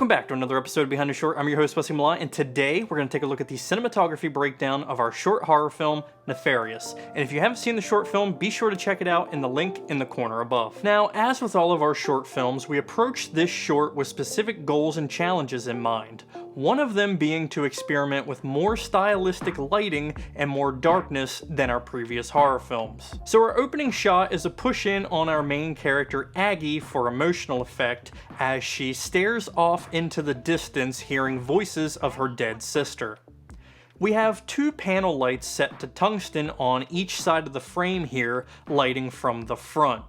Welcome back to another episode of Behind the Short. I'm your host, Wesley Malott, and today we're going to take a look at the cinematography breakdown of our short horror film, Nefarious. And if you haven't seen the short film, be sure to check it out in the link in the corner above. Now, as with all of our short films, we approach this short with specific goals and challenges in mind. One of them being to experiment with more stylistic lighting and more darkness than our previous horror films. So our opening shot is a push in on our main character Aggie for emotional effect as she stares off into the distance hearing voices of her dead sister. We have two panel lights set to tungsten on each side of the frame here, lighting from the front.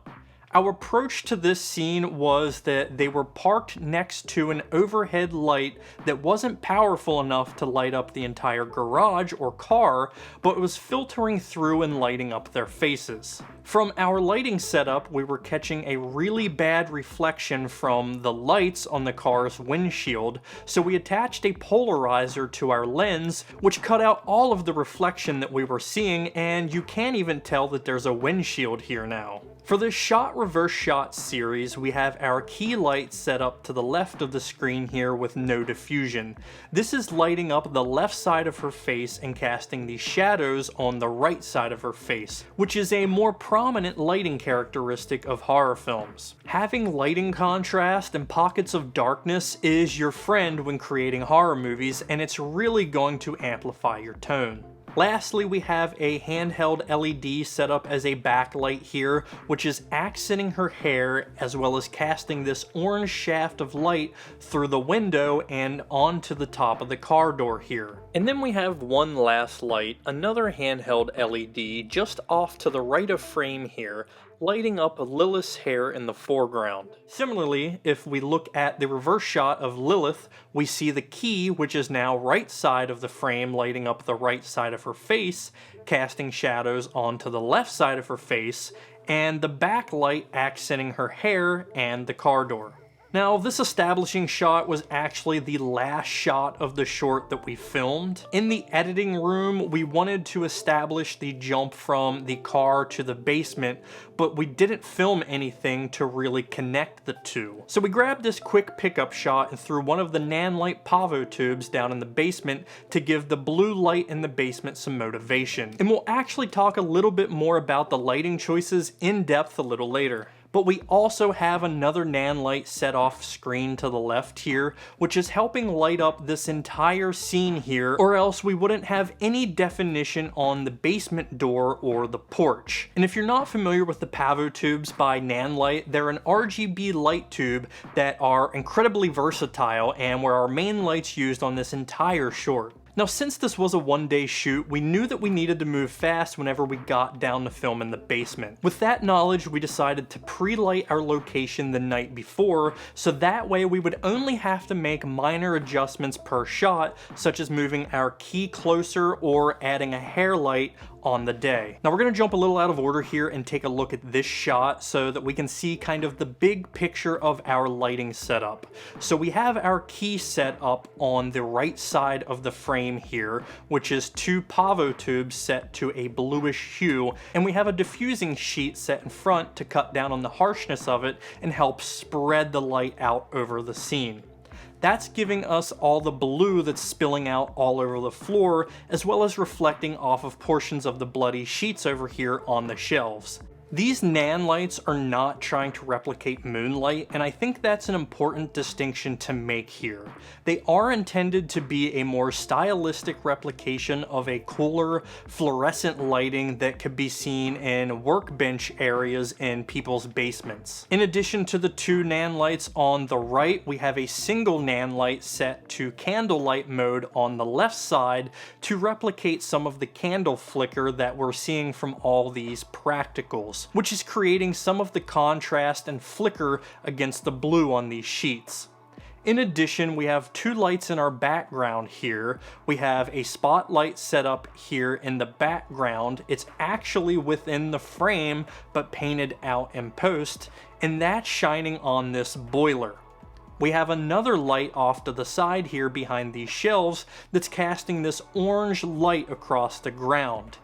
Our approach to this scene was that they were parked next to an overhead light that wasn't powerful enough to light up the entire garage or car, but was filtering through and lighting up their faces. From our lighting setup, we were catching a really bad reflection from the lights on the car's windshield, so we attached a polarizer to our lens, which cut out all of the reflection that we were seeing, and you can't even tell that there's a windshield here now. For this shot reverse shot series, we have our key light set up to the left of the screen here with no diffusion. This is lighting up the left side of her face and casting the shadows on the right side of her face, which is a more prominent lighting characteristic of horror films. Having lighting contrast and pockets of darkness is your friend when creating horror movies, and it's really going to amplify your tone. Lastly, we have a handheld LED set up as a backlight here, which is accenting her hair as well as casting this orange shaft of light through the window and onto the top of the car door here. And then we have one last light, another handheld LED just off to the right of frame here, lighting up Lilith's hair in the foreground. Similarly, if we look at the reverse shot of Lilith, we see the key, which is now right side of the frame, lighting up the right side of her face, casting shadows onto the left side of her face, and the backlight accenting her hair and the car door. Now, this establishing shot was actually the last shot of the short that we filmed. In the editing room, we wanted to establish the jump from the car to the basement, but we didn't film anything to really connect the two. So we grabbed this quick pickup shot and threw one of the nanlite pavo tubes down in the basement to give the blue light in the basement some motivation. And we'll actually talk a little bit more about the lighting choices in depth a little later. But we also have another nanlite set off screen to the left here, which is helping light up this entire scene here, or else we wouldn't have any definition on the basement door or the porch. And if you're not familiar with the pavo tubes by Nanlite, they're an RGB light tube that are incredibly versatile and were our main lights used on this entire short. Now, since this was a one-day shoot, we knew that we needed to move fast whenever we got down to film in the basement. With that knowledge, we decided to pre-light our location the night before, so that way we would only have to make minor adjustments per shot, such as moving our key closer or adding a hair light on the day. Now we're going to jump a little out of order here and take a look at this shot so that we can see kind of the big picture of our lighting setup. So we have our key set up on the right side of the frame here, which is two pavo tubes set to a bluish hue, and we have a diffusing sheet set in front to cut down on the harshness of it and help spread the light out over the scene. That's giving us all the blue that's spilling out all over the floor, as well as reflecting off of portions of the bloody sheets over here on the shelves. These nan lights are not trying to replicate moonlight, and I think that's an important distinction to make here. They are intended to be a more stylistic replication of a cooler, fluorescent lighting that could be seen in workbench areas in people's basements. In addition to the two nan lights on the right, we have a single nan light set to candlelight mode on the left side to replicate some of the candle flicker that we're seeing from all these practicals, which is creating some of the contrast and flicker against the blue on these sheets. In addition, we have two lights in our background here. We have a spotlight set up here in the background. It's actually within the frame, but painted out in post, and that's shining on this boiler. We have another light off to the side here behind these shelves that's casting this orange light across the ground.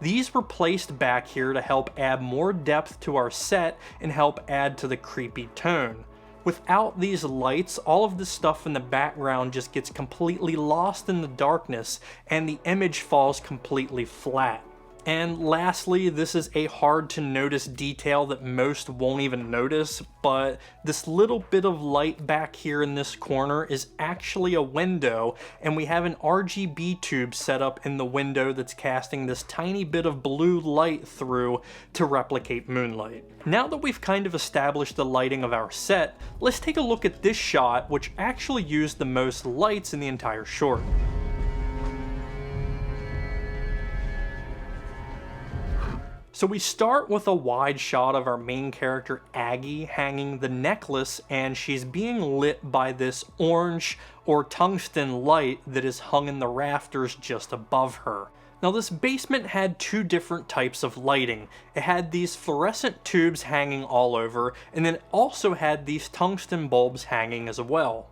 These were placed back here to help add more depth to our set and help add to the creepy tone. Without these lights, all of the stuff in the background just gets completely lost in the darkness and the image falls completely flat. And lastly, this is a hard to notice detail that most won't even notice, but this little bit of light back here in this corner is actually a window, and we have an RGB tube set up in the window that's casting this tiny bit of blue light through to replicate moonlight. Now that we've kind of established the lighting of our set, let's take a look at this shot, which actually used the most lights in the entire short. So we start with a wide shot of our main character Aggie hanging the necklace, and she's being lit by this orange or tungsten light that is hung in the rafters just above her. Now this basement had two different types of lighting. It had these fluorescent tubes hanging all over, and then it also had these tungsten bulbs hanging as well.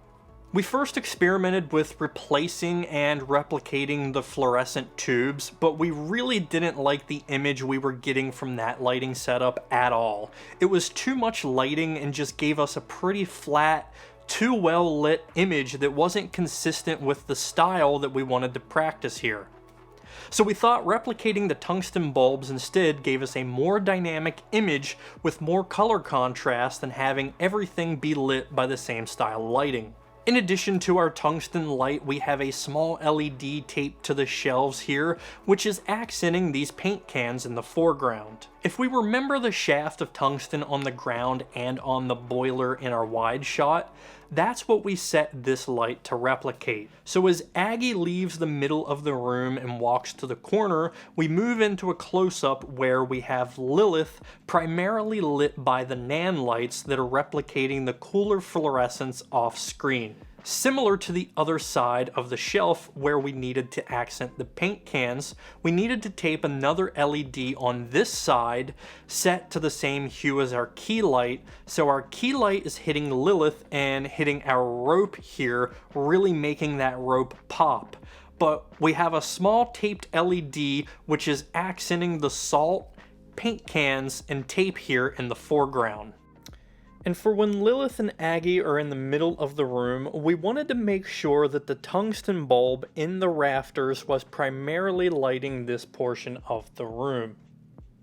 We first experimented with replacing and replicating the fluorescent tubes, but we really didn't like the image we were getting from that lighting setup at all. It was too much lighting and just gave us a pretty flat, too well lit image that wasn't consistent with the style that we wanted to practice here. So we thought replicating the tungsten bulbs instead gave us a more dynamic image with more color contrast than having everything be lit by the same style lighting. In addition to our tungsten light, we have a small LED taped to the shelves here, which is accenting these paint cans in the foreground. If we remember the shaft of tungsten on the ground and on the boiler in our wide shot, that's what we set this light to replicate. So as Aggie leaves the middle of the room and walks to the corner, we move into a close-up where we have Lilith primarily lit by the nan lights that are replicating the cooler fluorescence off screen. Similar to the other side of the shelf where we needed to accent the paint cans, we needed to tape another LED on this side set to the same hue as our key light, so our key light is hitting Lilith and hitting our rope here, really making that rope pop. But we have a small taped LED which is accenting the salt, paint cans, and tape here in the foreground. And for when Lilith and Aggie are in the middle of the room, we wanted to make sure that the tungsten bulb in the rafters was primarily lighting this portion of the room.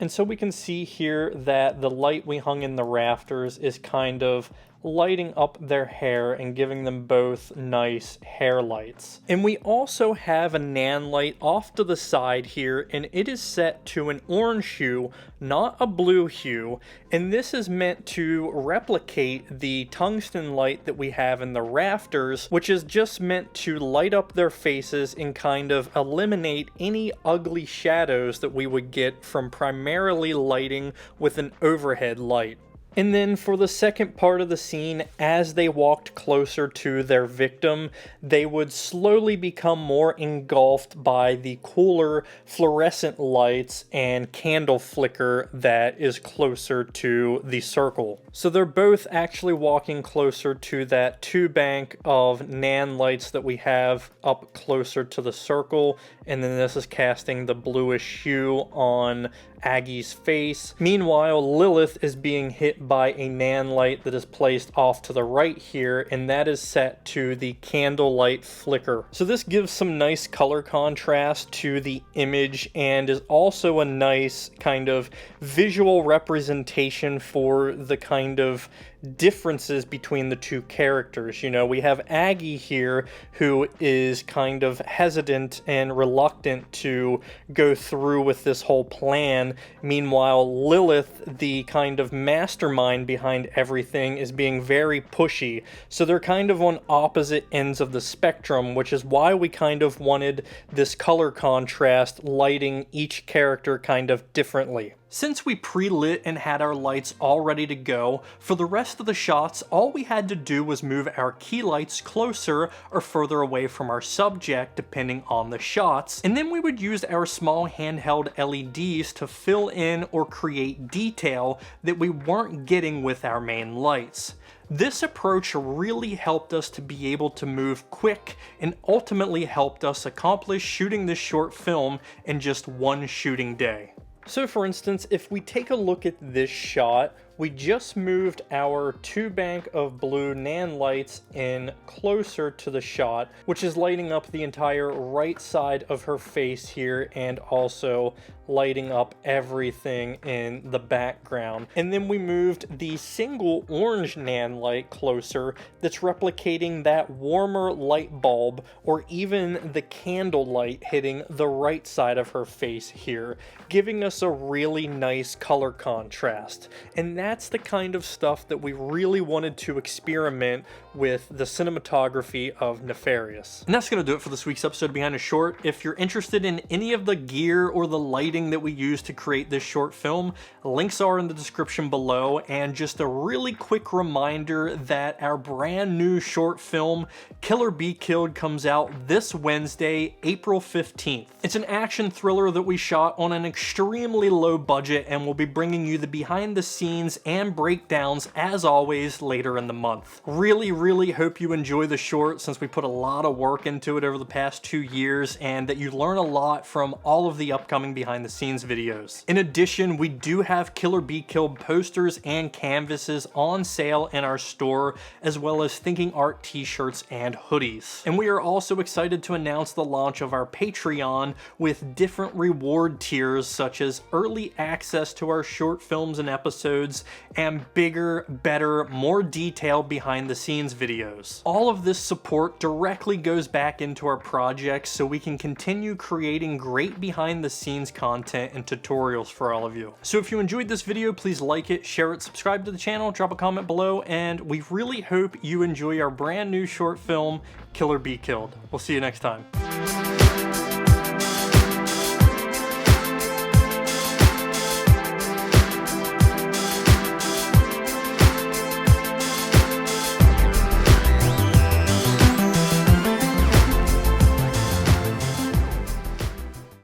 And so we can see here that the light we hung in the rafters is kind of lighting up their hair and giving them both nice hair lights. And we also have a nan light off to the side here, and it is set to an orange hue, not a blue hue, and this is meant to replicate the tungsten light that we have in the rafters, which is just meant to light up their faces and kind of eliminate any ugly shadows that we would get from primarily lighting with an overhead light. And then for the second part of the scene, as they walked closer to their victim, they would slowly become more engulfed by the cooler fluorescent lights and candle flicker that is closer to the circle. So they're both actually walking closer to that tube bank of nan lights that we have up closer to the circle, and then this is casting the bluish hue on Aggie's face. Meanwhile, Lilith is being hit by a nan light that is placed off to the right here, and that is set to the candlelight flicker. So this gives some nice color contrast to the image and is also a nice kind of visual representation for the kind of differences between the two characters. You know, we have Aggie here who is kind of hesitant and reluctant to go through with this whole plan. Meanwhile, Lilith, the kind of mastermind behind everything, is being very pushy. So they're kind of on opposite ends of the spectrum, which is why we kind of wanted this color contrast lighting each character kind of differently. Since we pre-lit and had our lights all ready to go, for the rest of the shots, all we had to do was move our key lights closer or further away from our subject depending on the shots, and then we would use our small handheld LEDs to fill in or create detail that we weren't getting with our main lights. This approach really helped us to be able to move quick and ultimately helped us accomplish shooting this short film in just one shooting day. So for instance, if we take a look at this shot, we just moved our 2-bank of blue nan lights in closer to the shot, which is lighting up the entire right side of her face here and also lighting up everything in the background. And then we moved the single orange nan light closer that's replicating that warmer light bulb or even the candle light hitting the right side of her face here, giving us a really nice color contrast. And that's the kind of stuff that we really wanted to experiment with the cinematography of Nefarious. And that's going to do it for this week's episode of Behind a Short. If you're interested in any of the gear or the lighting that we used to create this short film, links are in the description below. And just a really quick reminder that our brand new short film, Killer Be Killed, comes out this Wednesday, April 15th. It's an action thriller that we shot on an extremely low budget, and we'll be bringing you the behind the scenes and breakdowns as always later in the month. Really hope you enjoy the short, since we put a lot of work into it over the past 2 years, and that you learn a lot from all of the upcoming behind the scenes videos. In addition, we do have Killer Be Killed posters and canvases on sale in our store, as well as Thinking Art t-shirts and hoodies. And we are also excited to announce the launch of our Patreon with different reward tiers, such as early access to our short films and episodes, and bigger, better, more detailed behind the scenes videos. All of this support directly goes back into our projects so we can continue creating great behind the scenes content and tutorials for all of you. So if you enjoyed this video, please like it, share it, subscribe to the channel, drop a comment below, and we really hope you enjoy our brand new short film, Killer Be Killed. We'll see you next time.